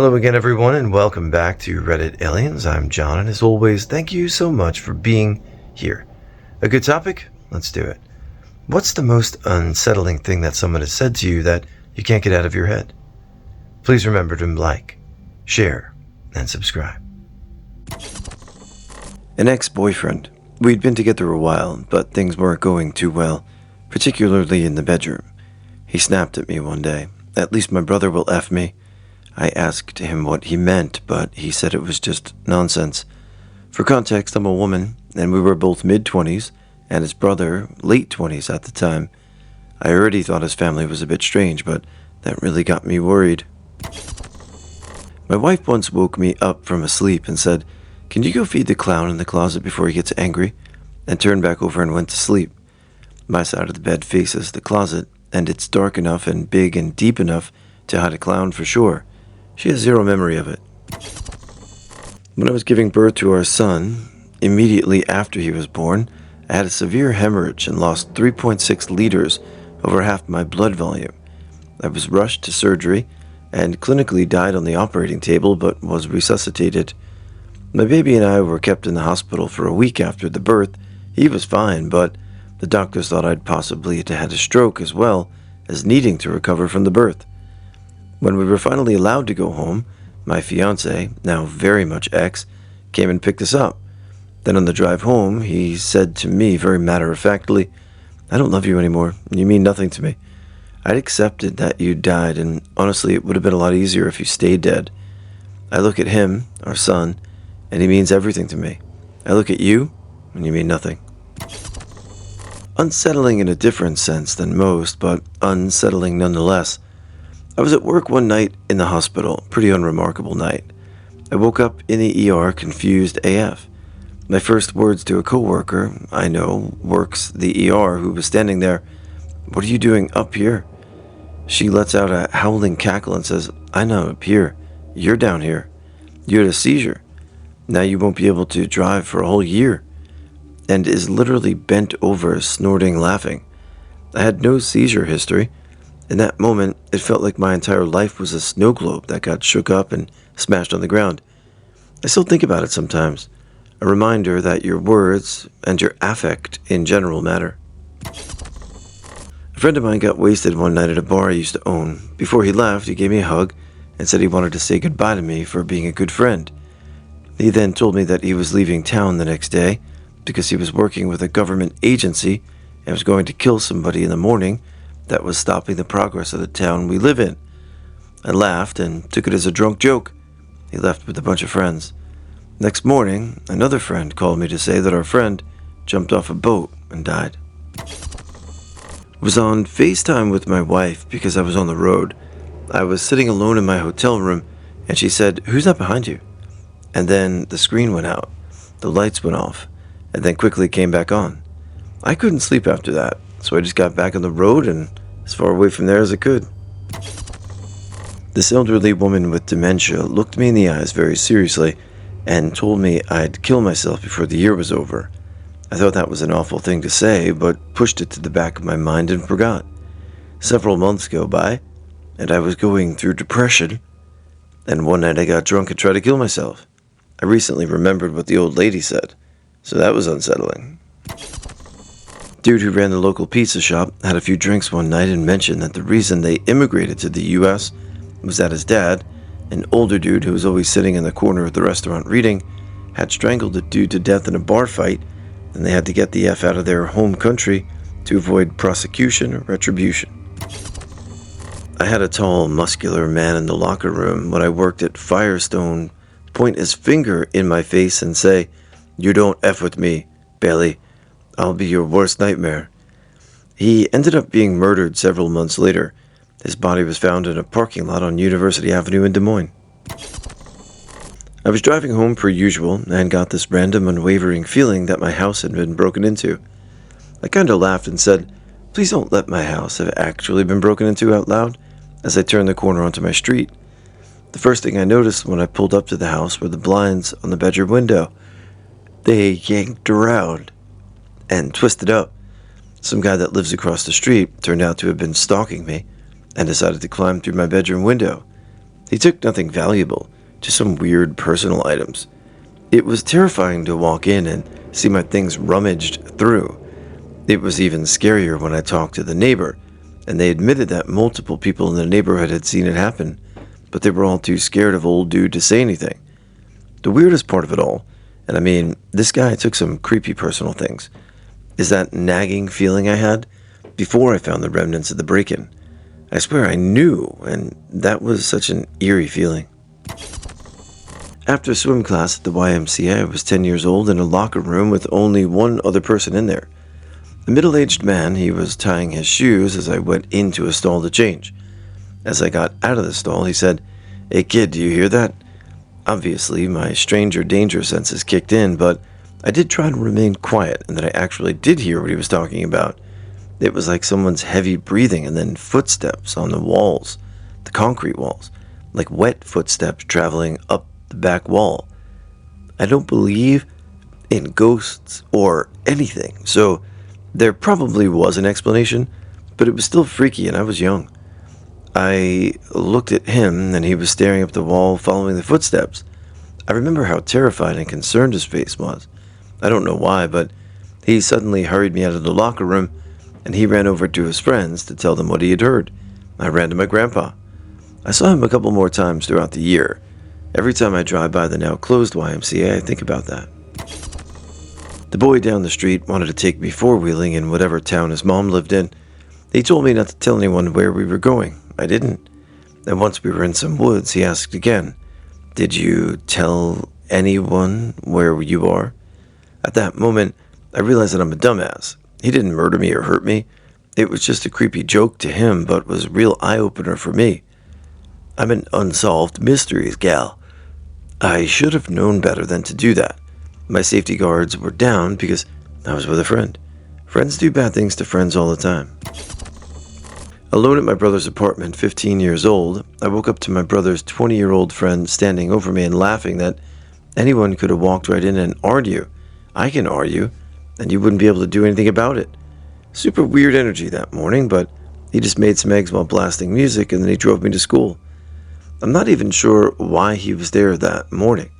Hello again, everyone, and welcome back to Reddit Aliens. I'm John, and as always, thank you so much for being here. A good topic? Let's do it. What's the most unsettling thing that someone has said to you that you can't get out of your head? Please remember to like, share, and subscribe. An ex-boyfriend. We'd been together a while, but things weren't going too well, particularly in the bedroom. He snapped at me one day. At least my brother will F me. I asked him what he meant, but he said it was just nonsense. For context, I'm a woman, and we were both mid-20s, and his brother late 20s at the time. I already thought his family was a bit strange, but that really got me worried. My wife once woke me up from a sleep and said, "Can you go feed the clown in the closet before he gets angry?" and turned back over and went to sleep. My side of the bed faces the closet, and it's dark enough and big and deep enough to hide a clown for sure. She has zero memory of it. When I was giving birth to our son, immediately after he was born, I had a severe hemorrhage and lost 3.6 liters, over half my blood volume. I was rushed to surgery and clinically died on the operating table, but was resuscitated. My baby and I were kept in the hospital for a week after the birth. He was fine, but the doctors thought I'd possibly had a stroke as well as needing to recover from the birth. When we were finally allowed to go home, my fiancé, now very much ex, came and picked us up. Then on the drive home, he said to me very matter-of-factly, "I don't love you anymore. You mean nothing to me. I'd accepted that you died, and honestly, it would have been a lot easier if you stayed dead." I look at him, our son, and he means everything to me. I look at you, and you mean nothing. Unsettling in a different sense than most, but unsettling nonetheless. I was at work one night in the hospital, pretty unremarkable night. I woke up in the ER confused AF. My first words to a coworker I know works the ER who was standing there, "What are you doing up here?" She lets out a howling cackle and says, "I'm not up here. You're down here. You had a seizure. Now you won't be able to drive for a whole year," and is literally bent over, snorting, laughing. I had no seizure history. In that moment, it felt like my entire life was a snow globe that got shook up and smashed on the ground. I still think about it sometimes. A reminder that your words and your affect in general matter. A friend of mine got wasted one night at a bar I used to own. Before he left, he gave me a hug and said he wanted to say goodbye to me for being a good friend. He then told me that he was leaving town the next day because he was working with a government agency and was going to kill somebody in the morning that was stopping the progress of the town we live in. I laughed and took it as a drunk joke. He left with a bunch of friends. Next morning, another friend called me to say that our friend jumped off a boat and died. I was on FaceTime with my wife because I was on the road. I was sitting alone in my hotel room, and she said, "Who's that behind you?" And then the screen went out, the lights went off, and then quickly came back on. I couldn't sleep after that, so I just got back on the road and as far away from there as I could. This elderly woman with dementia looked me in the eyes very seriously and told me I'd kill myself before the year was over. I thought that was an awful thing to say, but pushed it to the back of my mind and forgot. Several months go by, and I was going through depression, and one night I got drunk and tried to kill myself. I recently remembered what the old lady said, so that was unsettling. Dude who ran the local pizza shop had a few drinks one night and mentioned that the reason they immigrated to the US was that his dad, an older dude who was always sitting in the corner of the restaurant reading, had strangled a dude to death in a bar fight, and they had to get the F out of their home country to avoid prosecution or retribution. I had a tall, muscular man in the locker room when I worked at Firestone point his finger in my face and say, "You don't F with me, Bailey. I'll be your worst nightmare." He ended up being murdered several months later. His body was found in a parking lot on University Avenue in Des Moines. I was driving home per usual and got this random unwavering feeling that my house had been broken into. I kind of laughed and said, "Please don't let my house have actually been broken into," out loud as I turned the corner onto my street. The first thing I noticed when I pulled up to the house were the blinds on the bedroom window. They yanked around and twisted up. Some guy that lives across the street turned out to have been stalking me and decided to climb through my bedroom window. He took nothing valuable, just some weird personal items. It was terrifying to walk in and see my things rummaged through. It was even scarier when I talked to the neighbor, and they admitted that multiple people in the neighborhood had seen it happen, but they were all too scared of old dude to say anything. The weirdest part of it all, and I mean, this guy took some creepy personal things, is that nagging feeling I had before I found the remnants of the break-in. I swear I knew, and that was such an eerie feeling. After swim class at the YMCA, I was 10 years old in a locker room with only one other person in there. A middle-aged man. He was tying his shoes as I went into a stall to change. As I got out of the stall, he said, "Hey kid, do you hear that?" Obviously, my stranger danger senses kicked in, but I did try to remain quiet, and that I actually did hear what he was talking about. It was like someone's heavy breathing and then footsteps on the walls, the concrete walls, like wet footsteps traveling up the back wall. I don't believe in ghosts or anything, so there probably was an explanation, but it was still freaky and I was young. I looked at him and he was staring up the wall following the footsteps. I remember how terrified and concerned his face was. I don't know why, but he suddenly hurried me out of the locker room and he ran over to his friends to tell them what he had heard. I ran to my grandpa. I saw him a couple more times throughout the year. Every time I drive by the now closed YMCA, I think about that. The boy down the street wanted to take me four-wheeling in whatever town his mom lived in. He told me not to tell anyone where we were going. I didn't. And once we were in some woods, he asked again, "Did you tell anyone where you are?" At that moment, I realized that I'm a dumbass. He didn't murder me or hurt me. It was just a creepy joke to him, but was a real eye-opener for me. I'm an unsolved mysteries gal. I should have known better than to do that. My safety guards were down because I was with a friend. Friends do bad things to friends all the time. Alone at my brother's apartment, 15 years old, I woke up to my brother's 20-year-old friend standing over me and laughing that anyone could have walked right in and argue. I can argue, and you wouldn't be able to do anything about it. Super weird energy that morning, but he just made some eggs while blasting music and then he drove me to school. I'm not even sure why he was there that morning.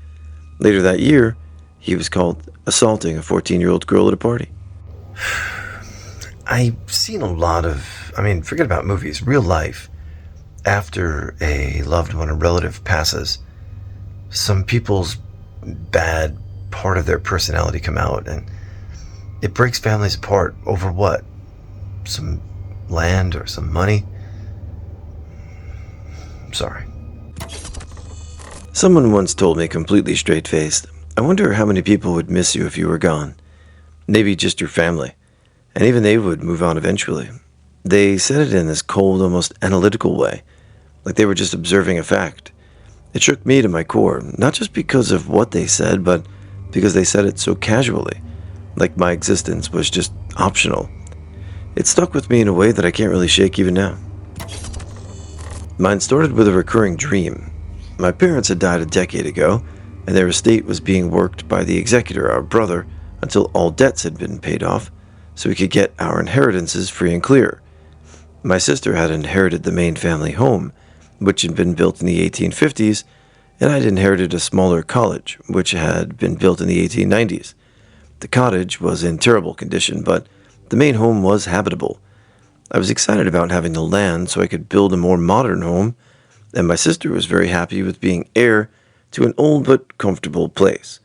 Later that year, he was caught assaulting a 14-year-old girl at a party. I've seen a lot of, forget about movies, real life. After a loved one or relative passes, some people's bad part of their personality come out, and it breaks families apart over what? Some land or some money? I'm sorry. Someone once told me completely straight-faced, "I wonder how many people would miss you if you were gone. Maybe just your family. And even they would move on eventually." They said it in this cold, almost analytical way, like they were just observing a fact. It shook me to my core, not just because of what they said, but because they said it so casually, like my existence was just optional. It stuck with me in a way that I can't really shake even now. Mine started with a recurring dream. My parents had died a decade ago, and their estate was being worked by the executor, our brother, until all debts had been paid off, so we could get our inheritances free and clear. My sister had inherited the main family home, which had been built in the 1850s, and I'd inherited a smaller cottage, which had been built in the 1890s. The cottage was in terrible condition, but the main home was habitable. I was excited about having the land so I could build a more modern home, and my sister was very happy with being heir to an old but comfortable place.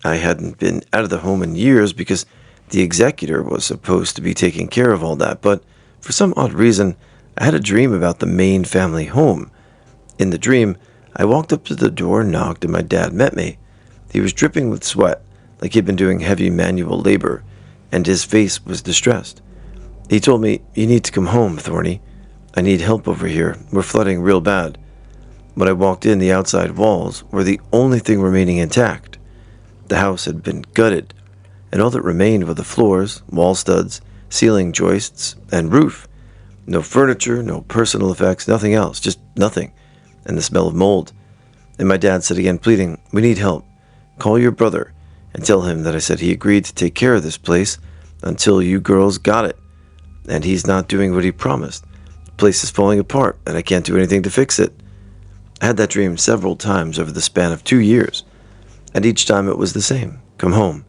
I hadn't been out of the home in years because the executor was supposed to be taking care of all that, but for some odd reason, I had a dream about the main family home. In the dream, I walked up to the door and knocked, and my dad met me. He was dripping with sweat, like he'd been doing heavy manual labor, and his face was distressed. He told me, "You need to come home, Thorny. I need help over here. We're flooding real bad." When I walked in, the outside walls were the only thing remaining intact. The house had been gutted, and all that remained were the floors, wall studs, ceiling joists, and roof. No furniture, no personal effects, nothing else, just nothing, and the smell of mold. And my dad said again, pleading, "We need help. Call your brother and tell him that I said he agreed to take care of this place until you girls got it, and he's not doing what he promised. The place is falling apart, and I can't do anything to fix it." I had that dream several times over the span of 2 years, and each time it was the same. Come home.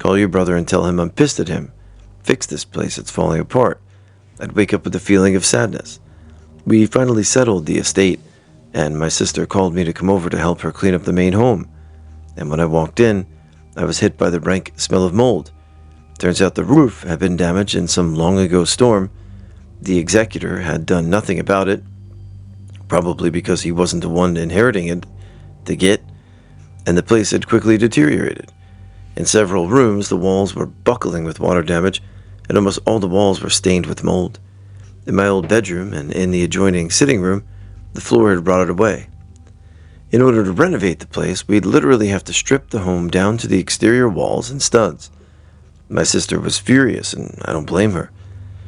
Call your brother and tell him I'm pissed at him. Fix this place, it's falling apart. I'd wake up with a feeling of sadness. We finally settled the estate, and my sister called me to come over to help her clean up the main home. And when I walked in, I was hit by the rank smell of mold. Turns out the roof had been damaged in some long-ago storm. The executor had done nothing about it, probably because he wasn't the one inheriting it to get, and the place had quickly deteriorated. In several rooms, the walls were buckling with water damage, and almost all the walls were stained with mold. In my old bedroom and in the adjoining sitting room, the floor had rotted away. In order to renovate the place, we'd literally have to strip the home down to the exterior walls and studs. My sister was furious, and I don't blame her.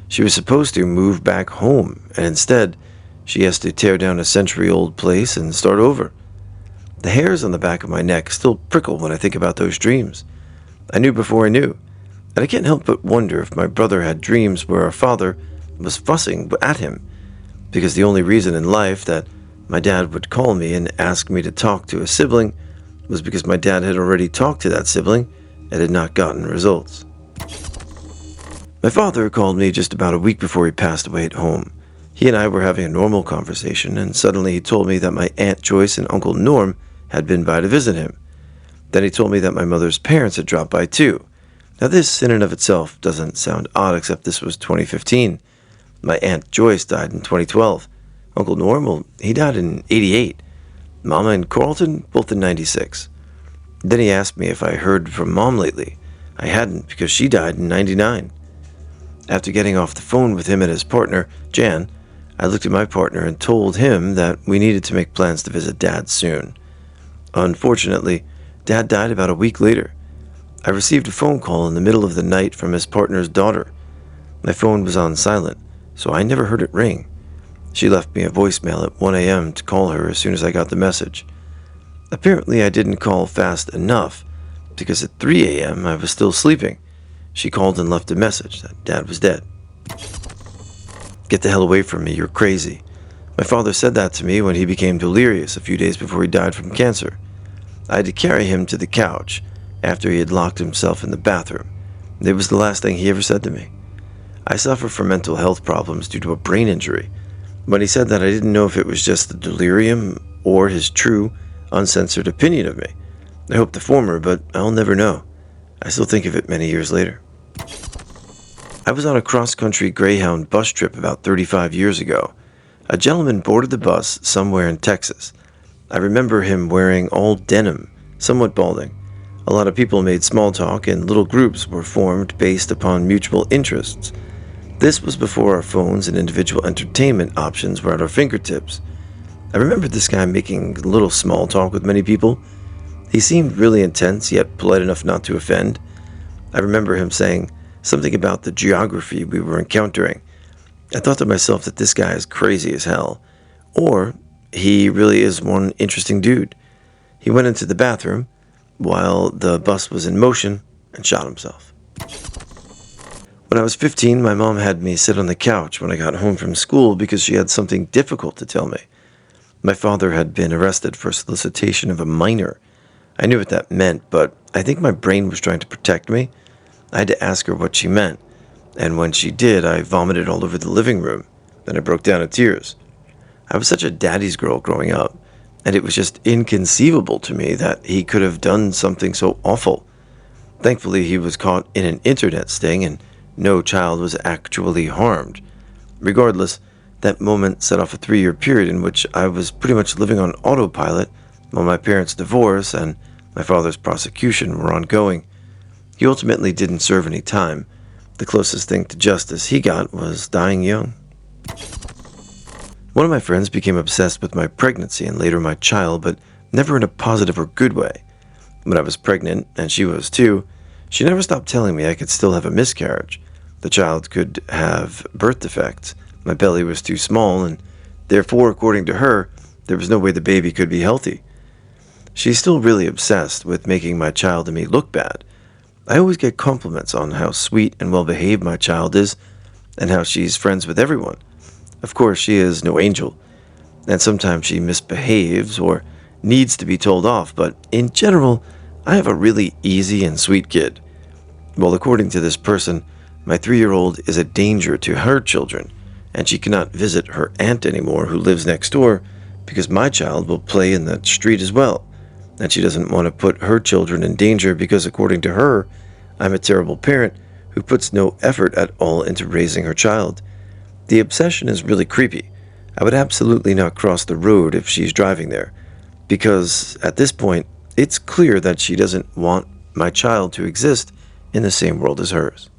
She was supposed to move back home, and instead, she has to tear down a century-old place and start over. The hairs on the back of my neck still prickle when I think about those dreams. I knew before I knew, and I can't help but wonder if my brother had dreams where our father was fussing at him, because the only reason in life that my dad would call me and ask me to talk to a sibling was because my dad had already talked to that sibling and had not gotten results. My father called me just about a week before he passed away at home. He and I were having a normal conversation, and suddenly he told me that my Aunt Joyce and Uncle Norm had been by to visit him. Then he told me that my mother's parents had dropped by too. Now this, in and of itself, doesn't sound odd, except this was 2015. My Aunt Joyce died in 2012. Uncle Norm, well, he died in 88. Mama and Carlton, both in 96. Then he asked me if I heard from Mom lately. I hadn't, because she died in 99. After getting off the phone with him and his partner, Jan, I looked at my partner and told him that we needed to make plans to visit Dad soon. Unfortunately, Dad died about a week later. I received a phone call in the middle of the night from his partner's daughter. My phone was on silent, so I never heard it ring. She left me a voicemail at 1 a.m. to call her as soon as I got the message. Apparently, I didn't call fast enough, because at 3 a.m. I was still sleeping. She called and left a message that Dad was dead. Get the hell away from me, you're crazy. My father said that to me when he became delirious a few days before he died from cancer. I had to carry him to the couch after he had locked himself in the bathroom. It was the last thing he ever said to me. I suffer from mental health problems due to a brain injury. When he said that, I didn't know if it was just the delirium or his true, uncensored opinion of me. I hope the former, but I'll never know. I still think of it many years later. I was on a cross-country Greyhound bus trip about 35 years ago. A gentleman boarded the bus somewhere in Texas. I remember him wearing all denim, somewhat balding. A lot of people made small talk, and little groups were formed based upon mutual interests. This was before our phones and individual entertainment options were at our fingertips. I remember this guy making little small talk with many people. He seemed really intense, yet polite enough not to offend. I remember him saying something about the geography we were encountering. I thought to myself that this guy is crazy as hell. Or he really is one interesting dude. He went into the bathroom while the bus was in motion and shot himself. When I was 15, my mom had me sit on the couch when I got home from school because she had something difficult to tell me. My father had been arrested for solicitation of a minor. I knew what that meant, but I think my brain was trying to protect me. I had to ask her what she meant, and when she did, I vomited all over the living room. Then I broke down in tears. I was such a daddy's girl growing up, and it was just inconceivable to me that he could have done something so awful. Thankfully, he was caught in an internet sting, and no child was actually harmed. Regardless, that moment set off a 3-year period in which I was pretty much living on autopilot while my parents' divorce and my father's prosecution were ongoing. He ultimately didn't serve any time. The closest thing to justice he got was dying young. One of my friends became obsessed with my pregnancy and later my child, but never in a positive or good way. When I was pregnant, and she was too, she never stopped telling me I could still have a miscarriage. The child could have birth defects. My belly was too small, and therefore, according to her, there was no way the baby could be healthy. She's still really obsessed with making my child and me look bad. I always get compliments on how sweet and well-behaved my child is, and how she's friends with everyone. Of course, she is no angel. And sometimes she misbehaves or needs to be told off, but in general, I have a really easy and sweet kid. Well, according to this person, my 3-year-old is a danger to her children, and she cannot visit her aunt anymore who lives next door because my child will play in the street as well. And she doesn't want to put her children in danger because, according to her, I'm a terrible parent who puts no effort at all into raising her child. The obsession is really creepy. I would absolutely not cross the road if she's driving there, because at this point, it's clear that she doesn't want my child to exist in the same world as hers.